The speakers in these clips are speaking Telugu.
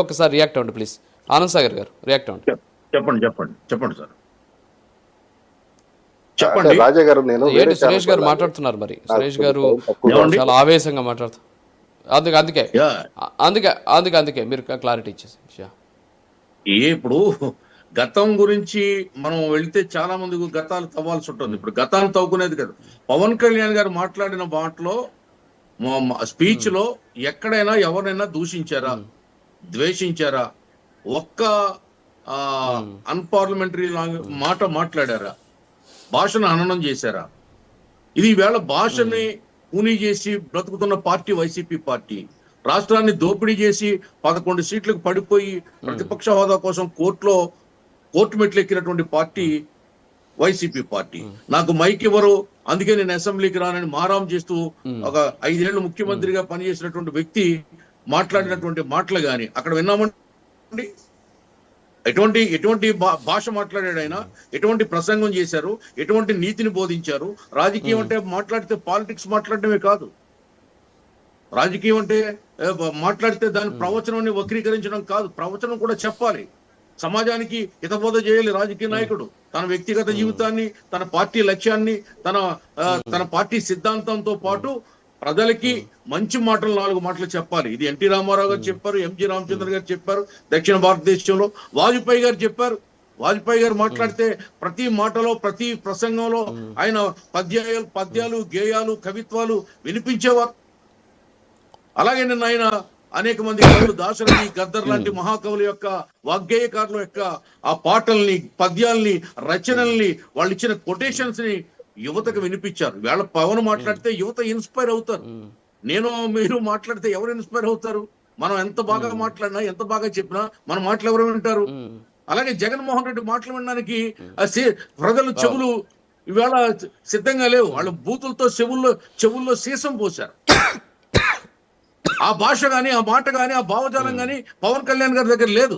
ఒకసారి రియాక్ట్ అవ్వండి ప్లీజ్. ఆనంద్ సాగర్ గారు రియాక్ట్ అవ్వండి. చెప్పండి సార్ చెప్పండి. రాజా గారు, నేను ఏంటి సురేష్ గారు మాట్లాడుతున్నారు, మరి సురేష్ గారు చాలా ఆవేశంగా మాట్లాడుతారు. అందుకే మీరు క్లారిటీ ఇచ్చేసి. ఇప్పుడు గతం గురించి మనం వెళితే చాలా మంది గతాలు తవ్వాల్సి ఉంటుంది. ఇప్పుడు గతాన్ని తవ్వుకునేది కదా. పవన్ కళ్యాణ్ గారు మాట్లాడిన మాటలో, స్పీచ్ లో ఎక్కడైనా ఎవరైనా దూషించారా, ద్వేషించారా, ఒక్క అన్పార్లమెంటరీ మాట మాట్లాడారా, భాషను హననం చేశారా? ఇది ఈవేళ భాషని కూనీ చేసి బ్రతుకుతున్న పార్టీ వైసీపీ పార్టీ. రాష్ట్రాన్ని దోపిడీ చేసి 11 సీట్లకు పడిపోయి ప్రతిపక్ష హోదా కోసం కోర్టు మెట్లు ఎక్కినటువంటి పార్టీ వైసీపీ పార్టీ. నాకు మైక్ ఇవ్వరు, అందుకే నేను అసెంబ్లీకి రానని మారాం చేస్తూ ఒక 5 ఏళ్లు ముఖ్యమంత్రిగా పనిచేసినటువంటి వ్యక్తి మాట్లాడినటువంటి మాటలు గాని అక్కడ విన్నామండి. ఎటువంటి భాష మాట్లాడాడు ఆయన, ఎటువంటి ప్రసంగం చేశారు, ఎటువంటి నీతిని బోధించారు. రాజకీయం అంటే మాట్లాడితే పాలిటిక్స్ మాట్లాడటమే కాదు. రాజకీయం అంటే మాట్లాడితే దాని ప్రవచనాన్ని వక్రీకరించడం కాదు, ప్రవచనం కూడా చెప్పాలి. సమాజానికి హితబోధ చేయాలి రాజకీయ నాయకుడు. తన వ్యక్తిగత జీవితాన్ని, తన పార్టీ లక్ష్యాన్ని, తన పార్టీ సిద్ధాంతంతో పాటు ప్రజలకి మంచి మాటలు 4 మాటలు చెప్పాలి. ఇది ఎన్టీ రామారావు గారు చెప్పారు, ఎంజి రామచంద్ర గారు చెప్పారు, దక్షిణ భారతదేశంలో వాజ్పేయి గారు చెప్పారు. వాజ్పేయి గారు మాట్లాడితే ప్రతి మాటలో, ప్రతి ప్రసంగంలో ఆయన పద్యాలు, గేయాలు, కవిత్వాలు వినిపించేవారు. అలాగే నిన్న ఆయన అనేక మంది కవులు, దాశరథి, గద్దర్ లాంటి మహాకవుల యొక్క, వాగ్గేయకారుల యొక్క ఆ పాటల్ని, పద్యాల్ని, రచనల్ని, వాళ్ళు ఇచ్చిన కొటేషన్స్ ని యువతకు వినిపించారు. వేళ పవన్ మాట్లాడితే యువత ఇన్స్పైర్ అవుతారు. మీరు మాట్లాడితే ఎవరు ఇన్స్పైర్ అవుతారు? మనం ఎంత బాగా మాట్లాడినా, ఎంత బాగా చెప్పినా మన మాటలు ఎవరు వింటారు? అలాగే జగన్మోహన్ రెడ్డి మాటలు వినడానికి ప్రజలు చెవులు ఇవాళ సిద్ధంగా లేవు. వాళ్ళు బూతులతో చెవుల్లో సీసం పోశారు. ఆ భాష గాని, ఆ మాట గాని, ఆ భావజాలం గాని పవన్ కళ్యాణ్ గారి దగ్గర లేదు.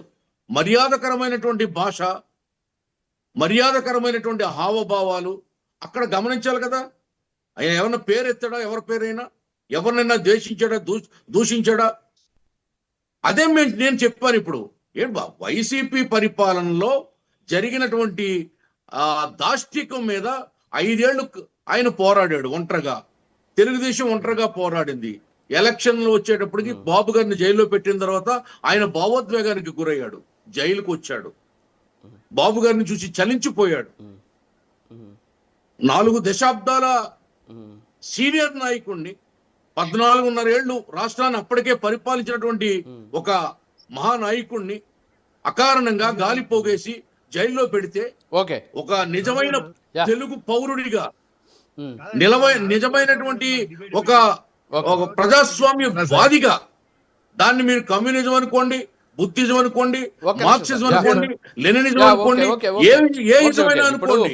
మర్యాదకరమైనటువంటి భాష, మర్యాదకరమైనటువంటి హావభావాలు అక్కడ గమనించాలి కదా. ఆయన ఎవరన్నా పేరు ఎత్తాడా, ఎవరి పేరైనా, ఎవరినైనా ద్వేషించాడా, దూషించాడా? అదే నేను చెప్పాను. ఇప్పుడు వైసీపీ పరిపాలనలో జరిగినటువంటి దాష్టికం మీద 5 ఏళ్లు ఆయన పోరాడాడు ఒంటరిగా. తెలుగుదేశం ఒంటరిగా పోరాడింది. ఎలక్షన్లు వచ్చేటప్పటికి బాబు గారిని జైల్లో పెట్టిన తర్వాత ఆయన భావోద్వేగానికి గురయ్యాడు, జైలుకు వచ్చాడు. బాబు గారిని చూసి చలించిపోయాడు. 4 దశాబ్దాల సీనియర్ నాయకుడిని, 14.5 ఏళ్లు రాష్ట్రాన్ని అప్పటికే పరిపాలించినటువంటి ఒక మహానాయకుడిని అకారణంగా గాలి పోగేసి జైల్లో పెడితే ఒక నిజమైన తెలుగు పౌరుడిగా నిజమైనటువంటి ఒక ప్రజాస్వామ్య వాదిగా, దాన్ని మీరు కమ్యూనిజం అనుకోండి, బుద్ధిజం అనుకోండి, మార్క్సిజం అనుకోండి, లెనినిజం అనుకోండి, ఏ విధమైన అనుకోండి,